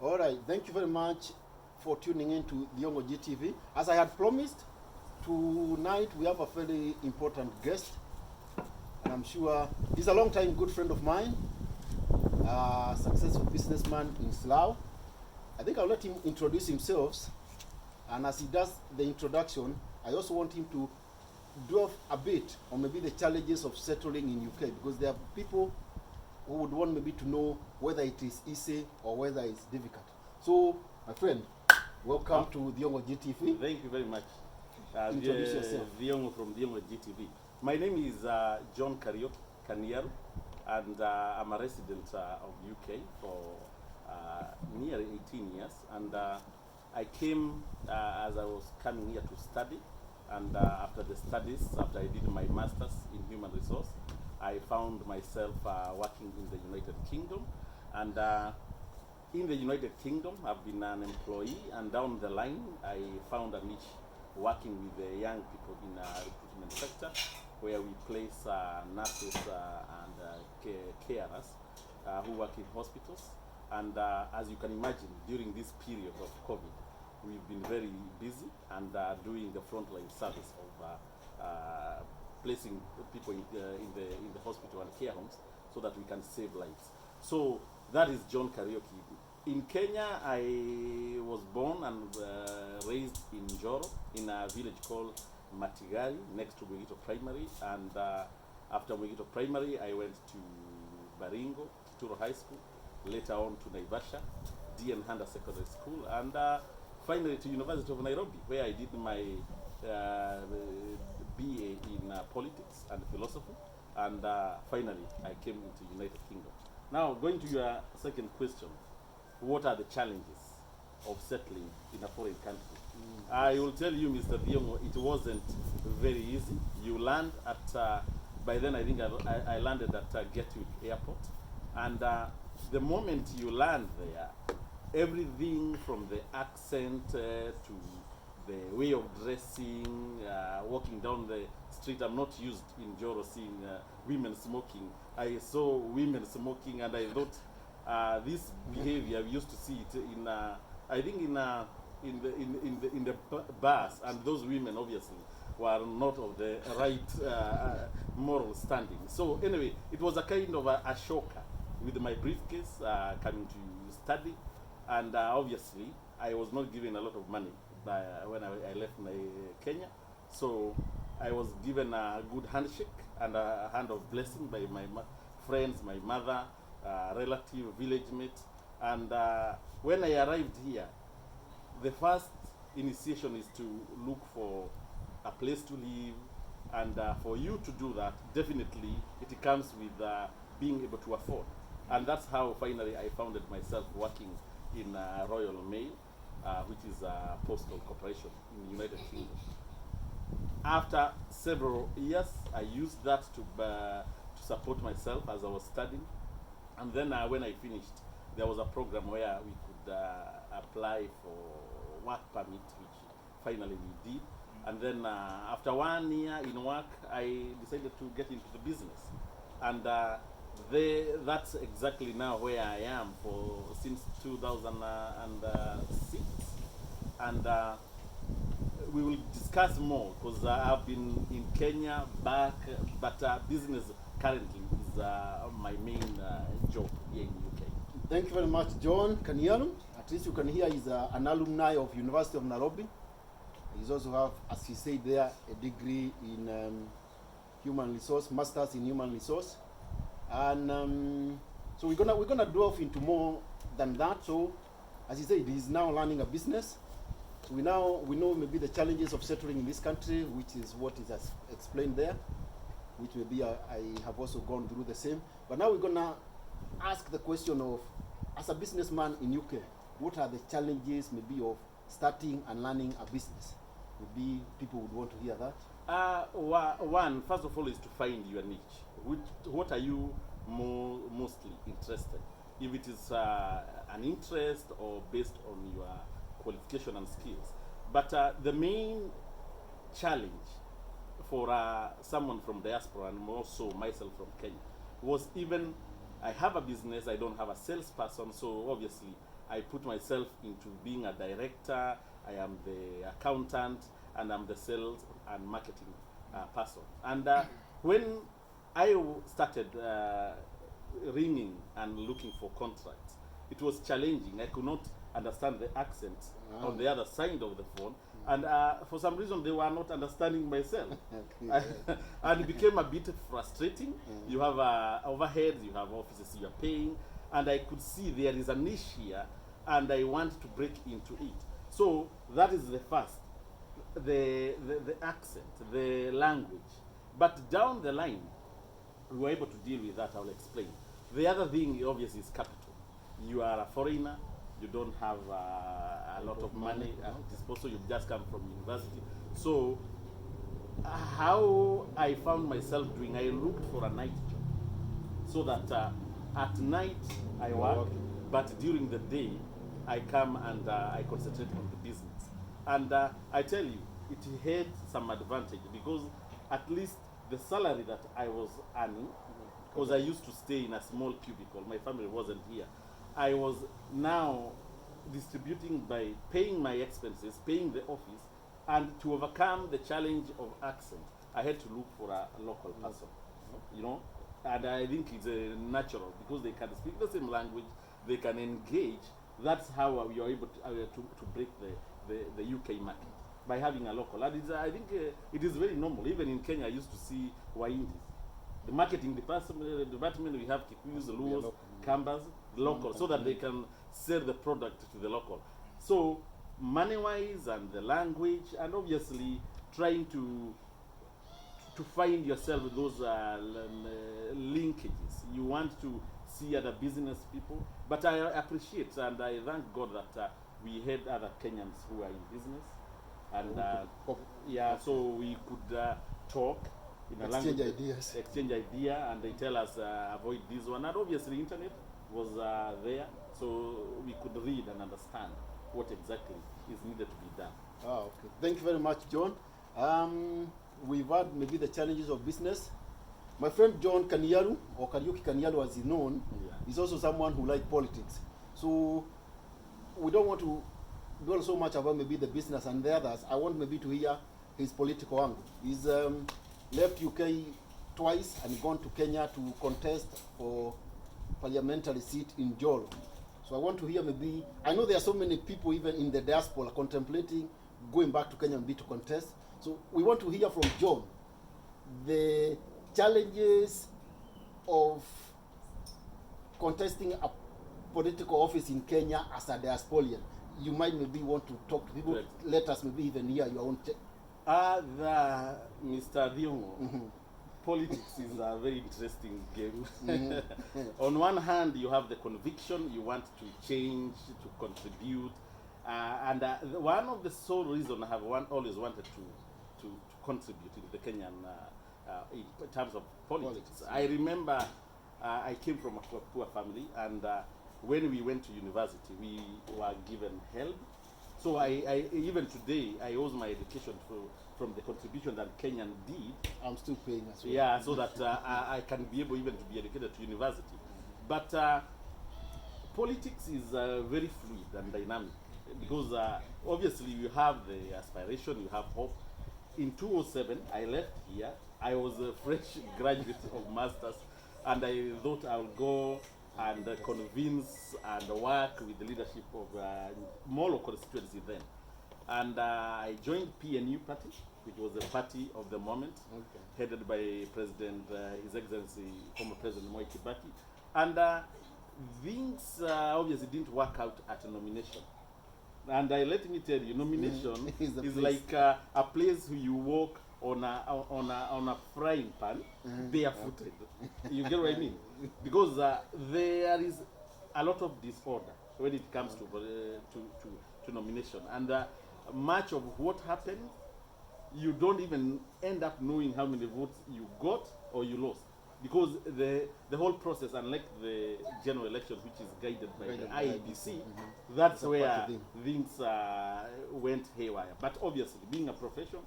All right, thank you very much for tuning in to Diongo GTV. As I had promised, tonight we have a very important guest, and I'm sure he's a long-time good friend of mine, a successful businessman in Slough. I think I'll let him introduce himself, and as he does the introduction, I also want him to delve a bit on maybe the challenges of settling in UK, because there are people who would want maybe to know whether it is easy or whether it's difficult. So, my friend, welcome to Diongo GTV. Thank you very much. Introduce yourself. Diongo from Diongo GTV. My name is John Kariuki Kaniaru, and I'm a resident of UK for nearly 18 years. And I came as I was coming here to study. And after the studies, after I did my master's in human resource, I found myself working in the United Kingdom. And in the United Kingdom, I've been an employee, and down the line, I found a niche working with the young people in the recruitment sector, where we place nurses and carers who work in hospitals. And as you can imagine, during this period of COVID, we've been very busy and doing the frontline service of placing people in the hospital and care homes so that we can save lives. So that is John Kariuki. In Kenya, I was born and raised in Njoro, in a village called Matigari, next to Mwegito Primary. And after Mwegito Primary, I went to Baringo, Kituro High School, later on to Naivasha, D.N. Handa Secondary School, and finally to University of Nairobi, where I did my BA in politics and philosophy, and finally I came into United Kingdom. Now, going to your second question, what are the challenges of settling in a foreign country? I will tell you, Mr. Diongo, it wasn't very easy. You land at, by then I think I landed at Gatwick Airport, and the moment you land there, everything from the accent to the way of dressing, walking down the street. I'm not used in Joro seeing women smoking. I saw women smoking, and I thought this behavior, I used to see it in, I think in the bars, and those women obviously were not of the right moral standing. So anyway, it was a kind of a shocker with my briefcase coming to study. And obviously, I was not given a lot of money when I left Kenya. So I was given a good handshake and a hand of blessing by my friends, my mother, relative, village mate. And when I arrived here, the first initiation is to look for a place to live. And for you to do that, definitely it comes with being able to afford. And that's how finally I found myself working in Royal Mail, which is a postal corporation in the United Kingdom. After several years, I used that to support myself as I was studying. And then when I finished, there was a program where we could apply for work permit, which finally we did. And then after 1 year in work, I decided to get into the business. And that's exactly now where I am since 2006, and we will discuss more because I've been in Kenya back, but business currently is my main job here in the UK. Thank you very much, John Kaniaru. At least you can hear he's an alumni of University of Nairobi. He's also have, as he said there, a degree in human resource, masters in human resource. And so we're gonna delve into more than that. So, as he said, he's now learning a business. So we know maybe the challenges of settling in this country, which is what is explained there, which maybe I have also gone through the same. But now we're gonna ask the question of, as a businessman in UK, what are the challenges maybe of starting and learning a business? Maybe people would want to hear that. One, first of all, is to find your niche. What are you mostly interested? If it is an interest or based on your qualification and skills. But the main challenge for someone from diaspora, and more so myself from Kenya, was even I have a business, I don't have a salesperson, so obviously I put myself into being a director. I am the accountant, and I'm the sales and marketing person. And when I started ringing and looking for contracts, it was challenging. I could not understand the accent on the other side of the phone, and for some reason they were not understanding myself. And it became a bit frustrating. You have overheads, you have offices you are paying, and I could see there is a niche here, and I want to break into it. So that is the first, the accent, the language. But down the line, we were able to deal with that. I'll explain. The other thing, obviously, is capital. You are a foreigner. You don't have a lot of money at disposal. You've just come from university. So how I found myself doing, I looked for a night job, so that at night I work, but during the day I come and I concentrate on the business. And I tell you, it had some advantage, because at least the salary that I was earning, because I used to stay in a small cubicle, my family wasn't here, I was now distributing by paying my expenses, paying the office, and to overcome the challenge of accent, I had to look for a local person, you know, and I think it's natural, because they can speak the same language, they can engage. That's how we are able to break the UK market, by having a local. And I think it is very normal. Even in Kenya, I used to see Wahindis. The marketing department, we have Kikuyus, Luos, Kambas, local, so that they can sell the product to the local. So money-wise and the language, and obviously trying to find yourself with those linkages. You want to see other business people, but I appreciate and I thank God that we had other Kenyans who are in business, and yeah, so we could talk in a language, exchange idea, and they tell us avoid this one. And obviously internet was there, so we could read and understand what exactly is needed to be done. Oh, okay. Thank you very much, John. We've had maybe the challenges of business. My friend John Kaniaru, or Kariuki Kaniaru as he's known, is also someone who likes politics. So we don't want to dwell so much about maybe the business and the others. I want maybe to hear his political angle. He's left UK twice and gone to Kenya to contest for parliamentary seat in Jolo. So I want to hear maybe, I know there are so many people even in the diaspora contemplating going back to Kenya and to contest. So we want to hear from John the challenges of contesting a political office in Kenya as a diasporian. You might maybe want to talk to people. Let us maybe even hear your own. Mr. Diongo, politics is a very interesting game. On one hand, you have the conviction, you want to change, to contribute, and one of the sole reasons I have always wanted to contribute in the Kenyan in terms of politics. I remember I came from a poor family, and when we went to university, we were given help. So I even today, I owe my education from the contribution that Kenyan did. I'm still paying as well. Yeah, so that I can be able even to be educated to university. But politics is very fluid and dynamic, because obviously you have the aspiration, you have hope. In 2007, I left here. I was a fresh graduate of masters, and I thought I would go and convince and work with the leadership of Molo constituency then. And I joined PNU party, which was the party of the moment, headed by President, His Excellency, former President Moi Kibaki. And things obviously didn't work out at a nomination. And let me tell you, nomination is like a place where you walk on a frying pan, barefooted. You get what I mean? Because there is a lot of disorder when it comes to nomination, and much of what happened, you don't even end up knowing how many votes you got or you lost, because the whole process, unlike the general election, which is guided by the IEBC, that's where things went haywire. But obviously, being a profession,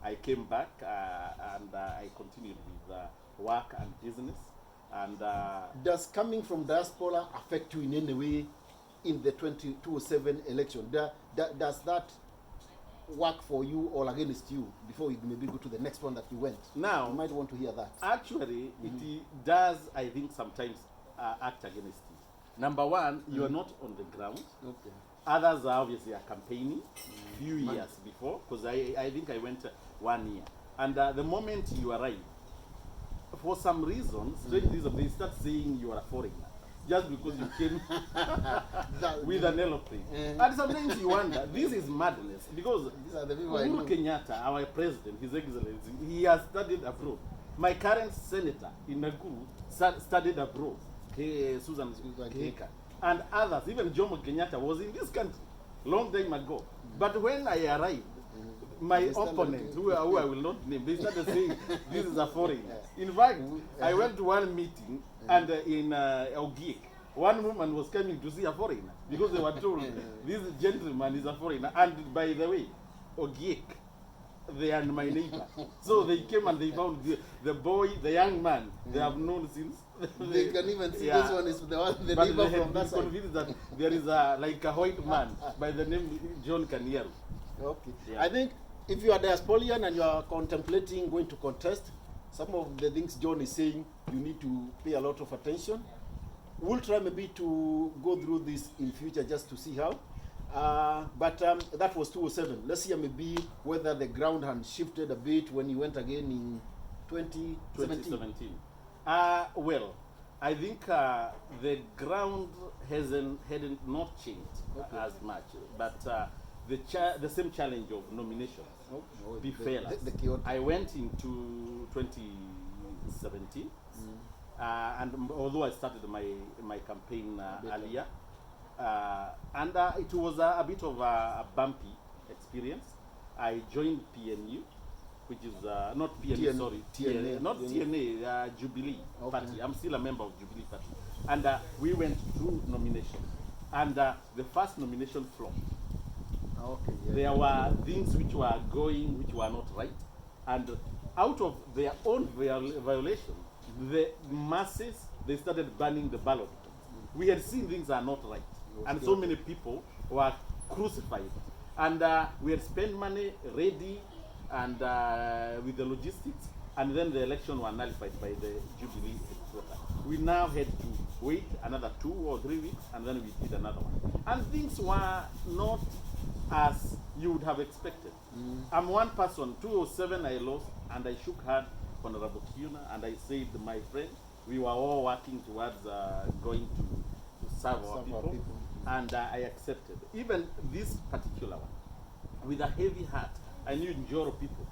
I came back and I continued with work and business. And does coming from diaspora affect you in any way in the 2027 election. Does that work for you or against you before we maybe go to the next one that you went? Now, you might want to hear that. Actually, it does, I think, sometimes act against you. Number one, you are not on the ground. Okay. Others are obviously campaigning few years before, because I think I went 1 year. And the moment you arrive, for some reason, strange reason, they start saying you are a foreigner. Just because you came with an aeroplane. And sometimes you wonder, this is madness. Because these are the people I know. Uhuru Kenyatta, our president, His Excellency, he has studied abroad. My current senator in Nakuru studied abroad, Susan Keka. And others, even Jomo Kenyatta was in this country long time ago. But when I arrived, my opponent, who I will not name, they started saying this is a foreigner. In fact, I went to one meeting and in Ogiek, one woman was coming to see a foreigner because they were told this gentleman is a foreigner. And by the way, Ogiek, they are my neighbor. So they came and they found the boy, the young man, they have known since. They can even see this one is the one, the neighbor from that side. Convinced that there is like a white man by the name John Kaniaru. Okay. Yeah. I think if you are Diasporian and you are contemplating going to contest, some of the things John is saying, you need to pay a lot of attention. We'll try maybe to go through this in future just to see how. But that was 2007. Let's see maybe whether the ground had shifted a bit when you went again in 2017. Well, I think the ground hadn't not changed as much, but the same challenge of nominations. Be fair. I went into 2017, and although I started my campaign earlier, and it was a bit of a bumpy experience. I joined PNU, which is not PNU, sorry, TNA, not TNA, Jubilee Party. I'm still a member of Jubilee Party. And we went through nomination. And the first nomination flopped. Okay, there were things which were going, which were not right. And out of their own violation, the masses, they started banning the ballot. We had seen things are not right. And so many people were crucified. And we had spent money ready and with the logistics, and then the election were nullified by the Jubilee headquarters. We now had to wait another 2 or 3 weeks, and then we did another one. And things were not as you would have expected. I'm one person. 2007 I lost, and I shook hand Honorable Kiuna, and I said, my friend, we were all working towards going to serve our people. And I accepted. Even this particular one, with a heavy heart, I knew Njoro people,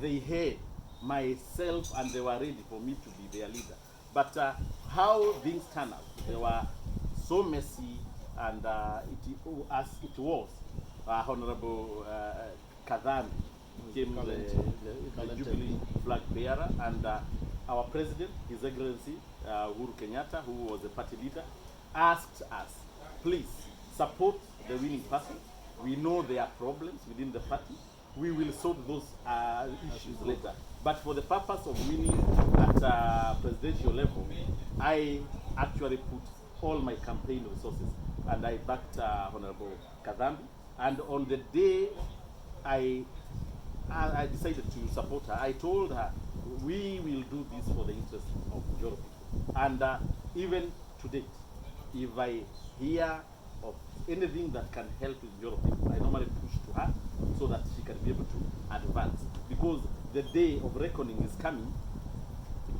they had myself and they were ready for me to be their leader. But how things turned out, they were so messy, and as it was, Honorable Kadhambi became the Jubilee flag bearer, and our president, His Excellency Uhuru Kenyatta, who was the party leader, asked us, please support the winning party. We know there are problems within the party. We will sort those issues later. But for the purpose of winning at presidential level, I actually put all my campaign resources, and I backed Honorable Kadhambi. And on the day I decided to support her, I told her, we will do this for the interest of Njoro people. And even to date, if I hear of anything that can help with Njoro people, I normally push to her so that she can be able to advance. Because the day of reckoning is coming.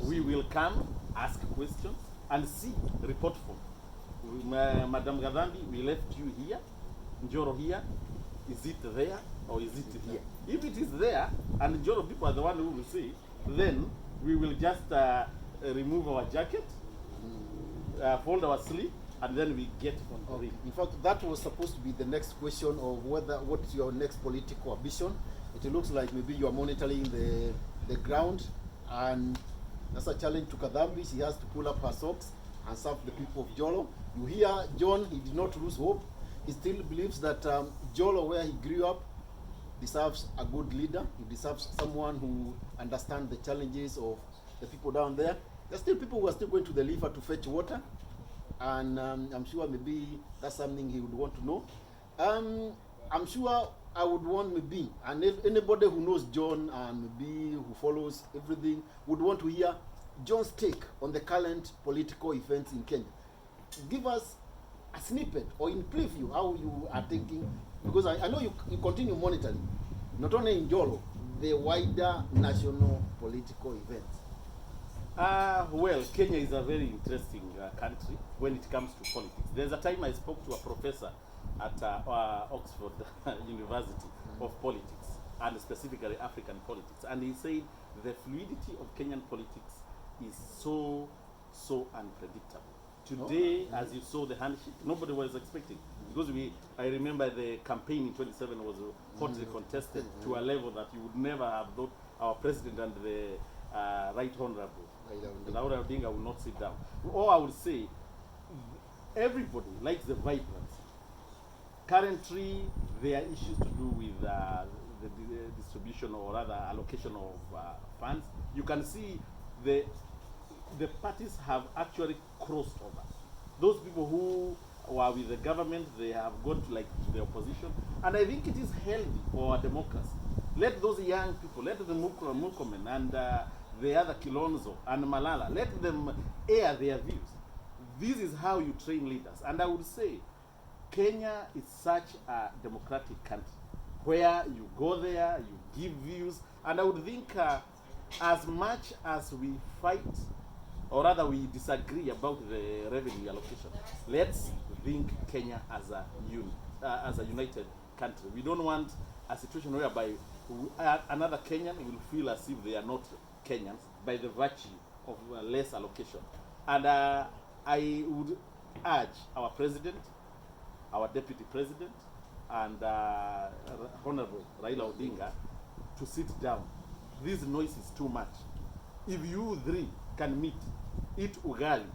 We will come, ask questions, and see, report from. Madam Kadhambi, we left you here, Njoro here. Is it there or is it here? If it is there, and Njoro people are the one who will say, then we will just remove our jacket, fold our sleeve, and then we get on the ring. In fact, that was supposed to be the next question of what's your next political ambition. It looks like maybe you are monitoring the ground, and that's a challenge to Kadhambi. She has to pull up her socks and serve the people of Jolo. You hear John, he did not lose hope. He still believes that Jolo, where he grew up, deserves a good leader. He deserves someone who understands the challenges of the people down there. There's still people who are still going to the river to fetch water. and I'm sure maybe that's something he would want to know. I'm sure I would want maybe, and if anybody who knows John and maybe who follows everything would want to hear John's take on the current political events in Kenya. Give us a snippet or in preview how you are thinking, because I know you continue monitoring, not only in Jolo, the wider national political events. Well, Kenya is a very interesting country when it comes to politics. There's a time I spoke to a professor at Oxford University of politics, and specifically African politics, and he said the fluidity of Kenyan politics is so unpredictable. Today, as you saw the handshake, nobody was expecting, because I remember the campaign in 27 was hotly contested to a level that you would never have thought our president and the Right Honorable Raila Odinga will not sit down. Or I would say, everybody likes the vibrancy. Currently, there are issues to do with the distribution or rather allocation of funds. You can see the parties have actually crossed over. Those people who were with the government, they have gone to the opposition, and I think it is healthy for a democracy. Let those young people, let the Murkomen and the other Kilonzo and Malala, let them air their views. This is how you train leaders, and I would say Kenya is such a democratic country where you go there, you give views, and I would think as much as we fight, or rather we disagree about the revenue allocation, let's think Kenya as a united country. We don't want a situation whereby another Kenyan will feel as if they are not Kenyans by the virtue of less allocation. And I would urge our president, our deputy president, and Honorable Raila Odinga to sit down. This noise is too much. If you three can meet, eat ugali,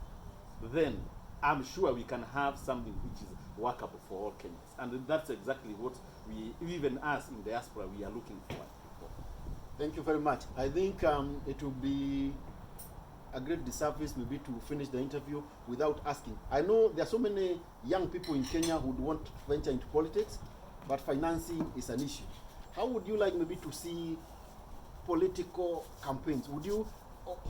then I'm sure we can have something which is workable for all Kenyans. And that's exactly what even us in diaspora, we are looking for. Thank you very much. I think it will be a great disservice maybe to finish the interview without asking. I know there are so many young people in Kenya who would want to venture into politics, but financing is an issue. How would you like maybe to see political campaigns? Would you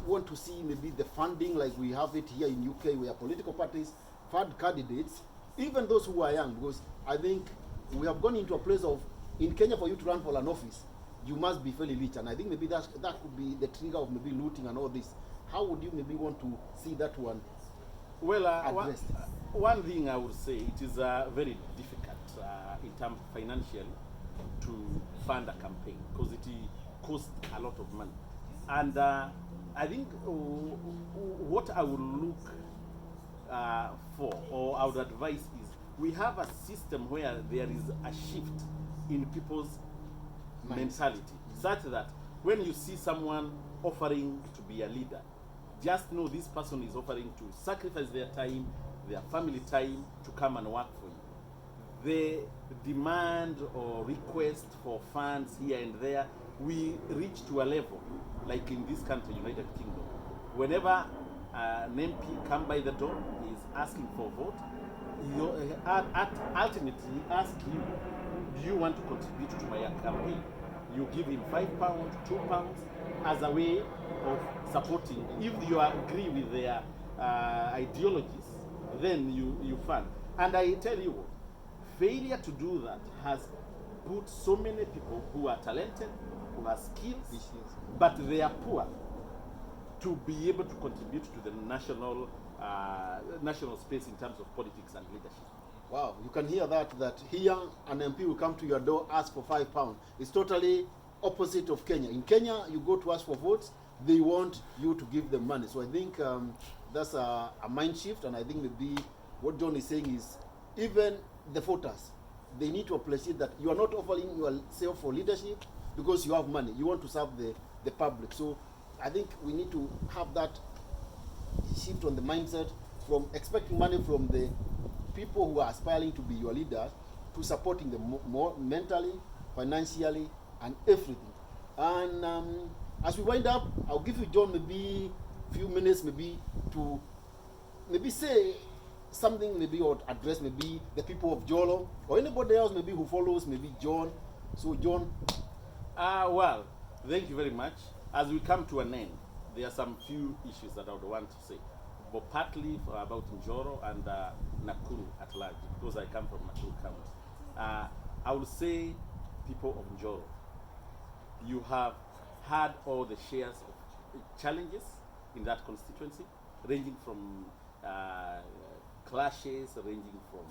want to see maybe the funding like we have it here in UK, where political parties fund candidates, even those who are young? Because I think we have gone into a place of, in Kenya, for you to run for an office, you must be fairly rich, and I think maybe that could be the trigger of maybe looting and all this. How would you maybe want to see that one addressed? One thing I would say, it is very difficult in terms financially to fund a campaign, because it costs a lot of money. And I think what I would look for, or I would advise, is we have a system where there is a shift in people's mentality, such that when you see someone offering to be a leader, just know this person is offering to sacrifice their time, their family time, to come and work for you. The demand or request for funds here and there, we reach to a level, like in this country, United Kingdom, whenever an MP come by the door, he is asking for a vote, ultimately ask you, do you want to contribute to my campaign? You give him £5, £2 as a way of supporting. If you agree with their ideologies, then you fund. And I tell you what, failure to do that has put so many people who are talented, who have skills, but they are poor, to be able to contribute to the national space in terms of politics and leadership. Wow, you can hear that here an MP will come to your door, ask for £5. It's totally opposite of Kenya. In Kenya, you go to ask for votes, they want you to give them money. So I think that's a mind shift, and I think maybe what John is saying is, even the voters, they need to appreciate that you are not offering yourself for leadership because you have money. You want to serve the public. So I think we need to have that shift on the mindset from expecting money from the people who are aspiring to be your leaders to supporting them more mentally, financially, and everything. And as we wind up, I'll give you, John, maybe a few minutes maybe to maybe say something maybe or address maybe the people of Jolo or anybody else maybe who follows maybe John. So John. Well, thank you very much. As we come to an end, there are some few issues that I would want to say, but partly about Njoro and Nakuru at large, because I come from Nakuru County. I would say, people of Njoro, you have had all the shares of challenges in that constituency, ranging from clashes, ranging from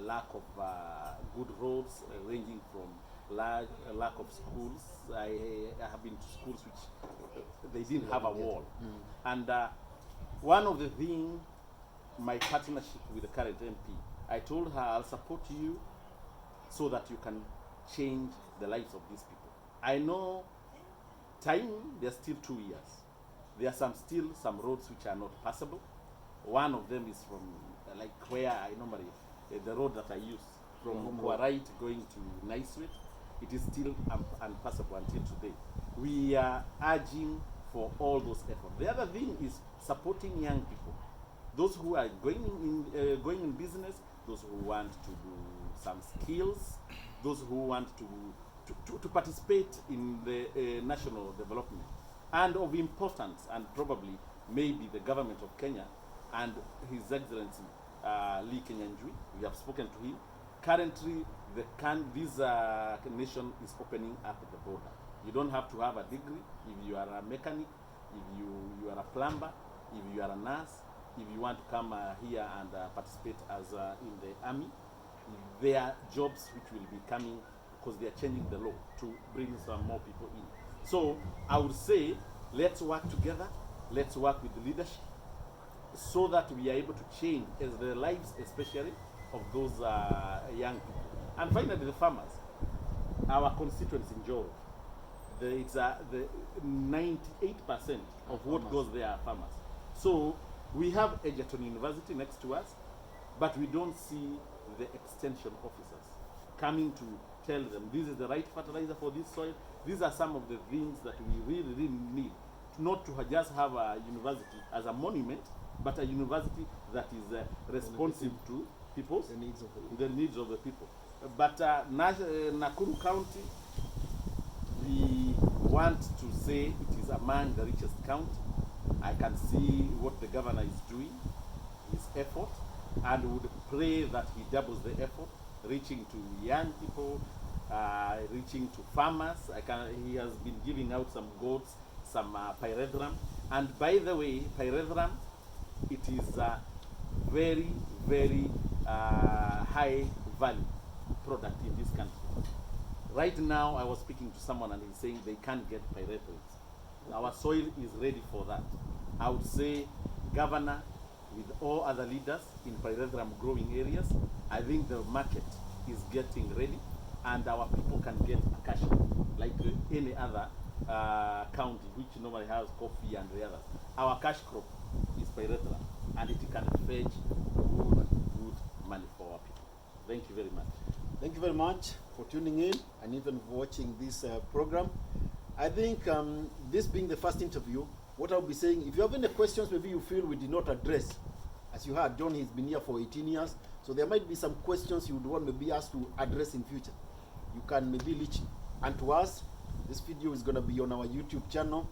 lack of good roads, ranging from lack of schools. I have been to schools which they didn't have a wall. And one of the things, my partnership with the current MP, I told her I'll support you so that you can change the lives of these people. I know time, there's still 2 years. There are still some roads which are not passable. One of them is from like where I normally, the road that I use from Kwarait going to Naiswet. It is still unpassable until today. We are urging for all those efforts. The other thing is supporting young people, those who are going in business, those who want to do some skills, those who want to participate in the national development. And of importance, and probably maybe the government of Kenya and His Excellency Lee Kenyanjui, we have spoken to him. Currently, this nation is opening up the border. You don't have to have a degree if you are a mechanic, if you are a plumber, if you are a nurse, if you want to come here and participate as in the army. There are jobs which will be coming because they are changing the law to bring some more people in. So I would say, let's work together, let's work with the leadership so that we are able to change as the lives, especially of those young people. And finally, the farmers. Our constituents in Joro, it's the 98% of what goes there are farmers. So we have Egerton University next to us, but we don't see the extension officers coming to tell them this is the right fertilizer for this soil. These are some of the things that we really, really need. Not to just have a university as a monument, but a university that is responsive to people's the needs of the people. But Nakuru County, we want to say it is among the richest county. I can see what the governor is doing, his effort, and would pray that he doubles the effort, reaching to young people, reaching to farmers. He has been giving out some goats, some pyrethrum. And by the way, pyrethrum, it is a very, very high value product in this country. Right now, I was speaking to someone and he's saying they can't get pyrethroids. Our soil is ready for that. I would say, Governor, with all other leaders in pyrethrum growing areas, I think the market is getting ready and our people can get a cash like any other county which normally has coffee and the others. Our cash crop is pyrethrum and it can fetch good money for our people. Thank you very much. Thank you very much for tuning in and even watching this program. I think this being the first interview, what I'll be saying, if you have any questions maybe you feel we did not address, as you heard, John has been here for 18 years, so there might be some questions you would want maybe us to address in future. You can maybe reach and to us. This video is going to be on our YouTube channel.